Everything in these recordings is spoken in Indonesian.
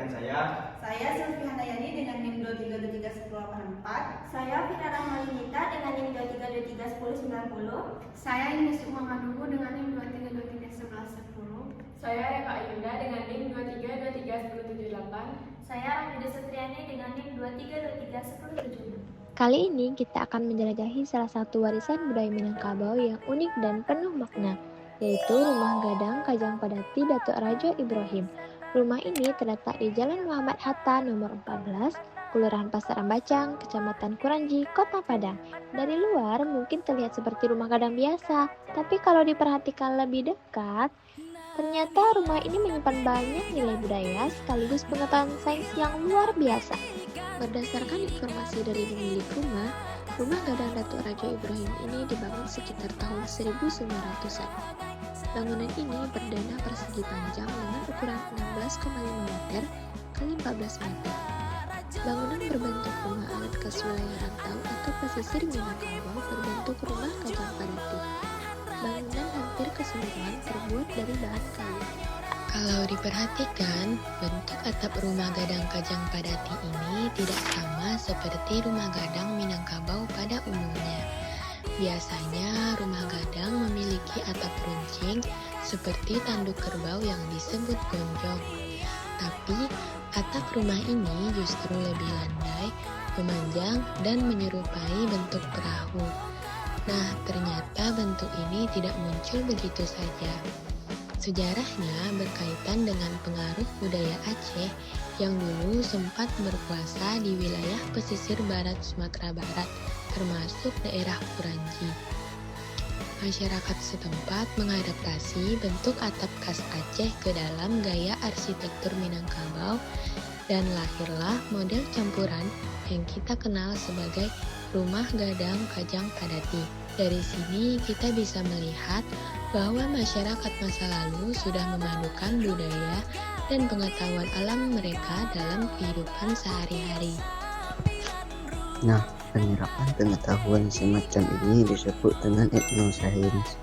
dengan saya. Saya Zulfi Handayani dengan NIM 23231084. Saya Fina Rahmalinita dengan NIM 23231090. Saya Ines Muhammaduhu dengan NIM 23231110. Saya Reka Ayunda dengan NIM 23231078. Saya Ramida Setriani dengan NIM 23231076. Kali ini kita akan menjelajahi salah satu warisan budaya Minangkabau yang unik dan penuh makna, yaitu Rumah Gadang Kajang Padati Datuk Rajo Ibrahim. Rumah ini terletak di Jalan Muhammad Hatta nomor 14, Kelurahan Pasar Ambacang, Kecamatan Kuranji, Kota Padang. Dari luar mungkin terlihat seperti rumah gadang biasa, tapi kalau diperhatikan lebih dekat, ternyata rumah ini menyimpan banyak nilai budaya sekaligus pengetahuan sains yang luar biasa. Berdasarkan informasi dari pemilik rumah, Rumah Gadang Datuk Rajo Ibrahim ini dibangun sekitar tahun 1900-an. Bangunan ini berdana persegi panjang dengan ukuran 16,5 meter x 14 meter. Bangunan berbentuk rumah adat khas wilayah rantau atau pesisir Minangkabau berbentuk rumah Kajang Padati. Bangunan hampir keseluruhan terbuat dari bahan kayu. Kalau diperhatikan, bentuk atap rumah gadang Kajang Padati ini tidak sama seperti rumah gadang Minangkabau pada umumnya. Biasanya rumah gadang memiliki atap runcing seperti tanduk kerbau yang disebut gonjong. Tapi atap rumah ini justru lebih landai, memanjang, dan menyerupai bentuk perahu. Nah, ternyata bentuk ini tidak muncul begitu saja. Sejarahnya berkaitan dengan pengaruh budaya Aceh yang dulu sempat berkuasa di wilayah pesisir barat Sumatera Barat, termasuk daerah Kuranji. Masyarakat setempat mengadaptasi bentuk atap khas Aceh ke dalam gaya arsitektur Minangkabau dan lahirlah model campuran yang kita kenal sebagai Rumah Gadang Kajang Padati. Dari sini kita bisa melihat bahwa masyarakat masa lalu sudah memadukan budaya dan pengetahuan alam mereka dalam kehidupan sehari-hari. Nah, penyerapan pengetahuan semacam ini disebut dengan etnosains.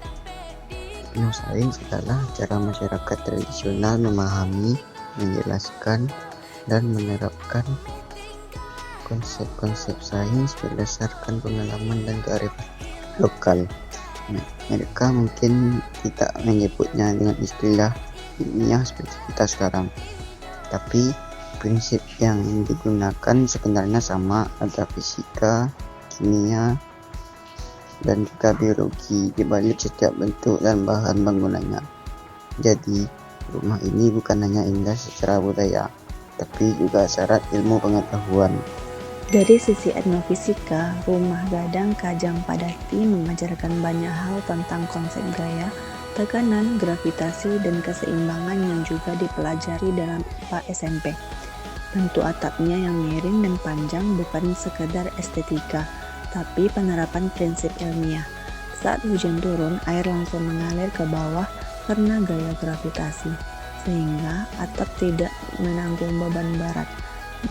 Etnosains adalah cara masyarakat tradisional memahami, menjelaskan, dan menerapkan konsep-konsep sains berdasarkan pengalaman dan kearifan lokal. Mereka mungkin tidak menyebutnya dengan istilah ilmiah seperti kita sekarang, tapi prinsip yang digunakan sebenarnya sama, ada fisika, kimia, dan juga biologi di balik setiap bentuk dan bahan bangunannya. Jadi, rumah ini bukan hanya indah secara budaya, tapi juga syarat ilmu pengetahuan. Dari sisi etnofisika, Rumah Gadang Kajang Padati mengajarkan banyak hal tentang konsep gaya, tekanan, gravitasi, dan keseimbangan yang juga dipelajari dalam IPA SMP. Bentuk atapnya yang miring dan panjang bukan sekedar estetika, tapi penerapan prinsip ilmiah. Saat hujan turun, air langsung mengalir ke bawah karena gaya gravitasi, sehingga atap tidak menanggung beban berat.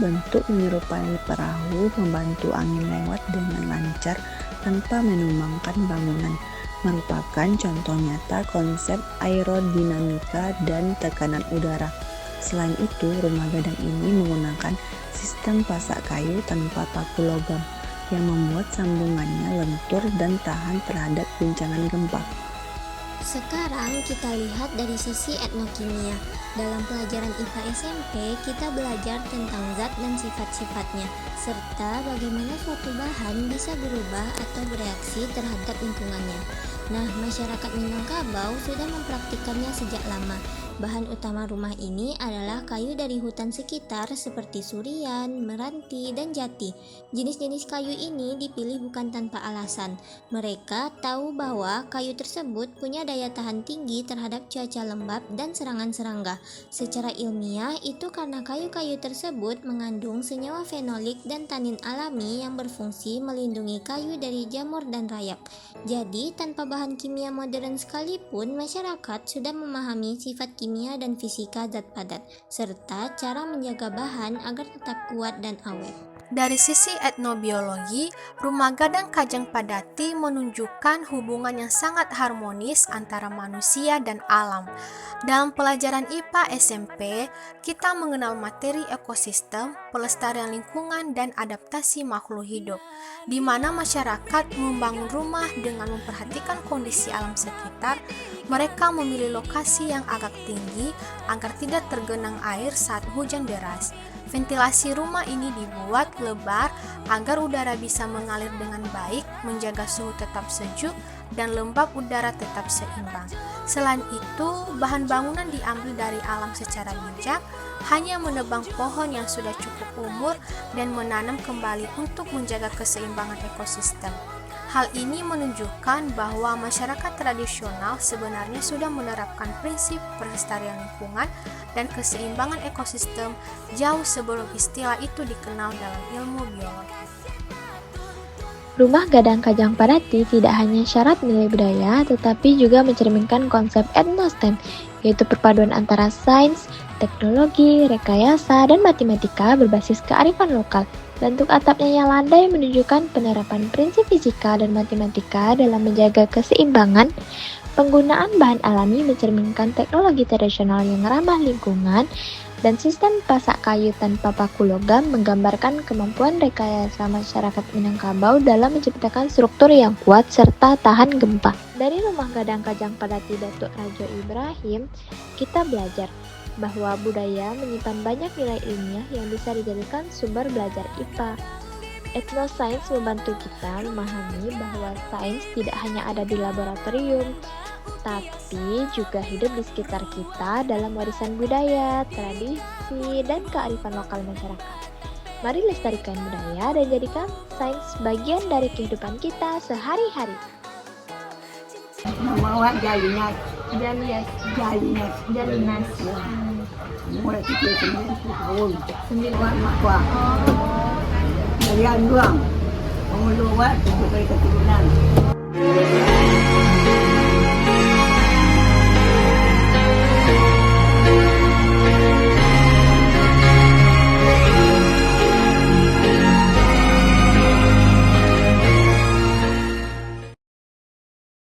Bentuk menyerupai perahu membantu angin lewat dengan lancar tanpa menumbangkan bangunan, merupakan contoh nyata konsep aerodinamika dan tekanan udara. Selain itu, rumah gadang ini menggunakan sistem pasak kayu tanpa paku logam yang membuat sambungannya lentur dan tahan terhadap guncangan gempa. Sekarang kita lihat dari sisi etnokimia. Dalam pelajaran IPA SMP, kita belajar tentang zat dan sifat-sifatnya, serta bagaimana suatu bahan bisa berubah atau bereaksi terhadap lingkungannya. Nah, masyarakat Minangkabau sudah mempraktikkannya sejak lama. Bahan utama rumah ini adalah kayu dari hutan sekitar seperti surian, meranti, dan jati. Jenis-jenis kayu ini dipilih bukan tanpa alasan. Mereka tahu bahwa kayu tersebut punya daya tahan tinggi terhadap cuaca lembab dan serangan serangga. Secara ilmiah, itu karena kayu-kayu tersebut mengandung senyawa fenolik dan tanin alami yang berfungsi melindungi kayu dari jamur dan rayap. Jadi, tanpa bahan kimia modern sekalipun, masyarakat sudah memahami sifat kimia dan fisika zat padat, serta cara menjaga bahan agar tetap kuat dan awet. Dari sisi etnobiologi, Rumah Gadang Kajang Padati menunjukkan hubungan yang sangat harmonis antara manusia dan alam. Dalam pelajaran IPA SMP, kita mengenal materi ekosistem, pelestarian lingkungan, dan adaptasi makhluk hidup, di mana masyarakat membangun rumah dengan memperhatikan kondisi alam sekitar. Mereka memilih lokasi yang agak tinggi agar tidak tergenang air saat hujan deras. Ventilasi rumah ini dibuat lebar agar udara bisa mengalir dengan baik, menjaga suhu tetap sejuk, dan lembab udara tetap seimbang. Selain itu, bahan bangunan diambil dari alam secara bijak, hanya menebang pohon yang sudah cukup umur dan menanam kembali untuk menjaga keseimbangan ekosistem. Hal ini menunjukkan bahwa masyarakat tradisional sebenarnya sudah menerapkan prinsip pelestarian lingkungan dan keseimbangan ekosistem jauh sebelum istilah itu dikenal dalam ilmu biologi. Rumah Gadang Kajang Padati tidak hanya syarat nilai budaya, tetapi juga mencerminkan konsep etnostem, yaitu perpaduan antara sains, teknologi, rekayasa, dan matematika berbasis kearifan lokal. Bentuk atapnya yang landai menunjukkan penerapan prinsip fisika dan matematika dalam menjaga keseimbangan. Penggunaan bahan alami mencerminkan teknologi tradisional yang ramah lingkungan, dan sistem pasak kayu tanpa paku logam menggambarkan kemampuan rekayasa masyarakat Minangkabau dalam menciptakan struktur yang kuat serta tahan gempa. Dari Rumah Gadang Kajang Padati Datuk Rajo Ibrahim, kita belajar bahwa budaya menyimpan banyak nilai ilmiah yang bisa dijadikan sumber belajar IPA. Etnosains membantu kita memahami bahwa sains tidak hanya ada di laboratorium, tapi juga hidup di sekitar kita dalam warisan budaya, tradisi, dan kearifan lokal masyarakat. Mari lestarikan budaya dan jadikan sains bagian dari kehidupan kita sehari-hari. Nama awak Jalinas. Mulai 90 tahun. 9 mak kuah. Dari Anduang. Pengulu awak 7 kali keturunan.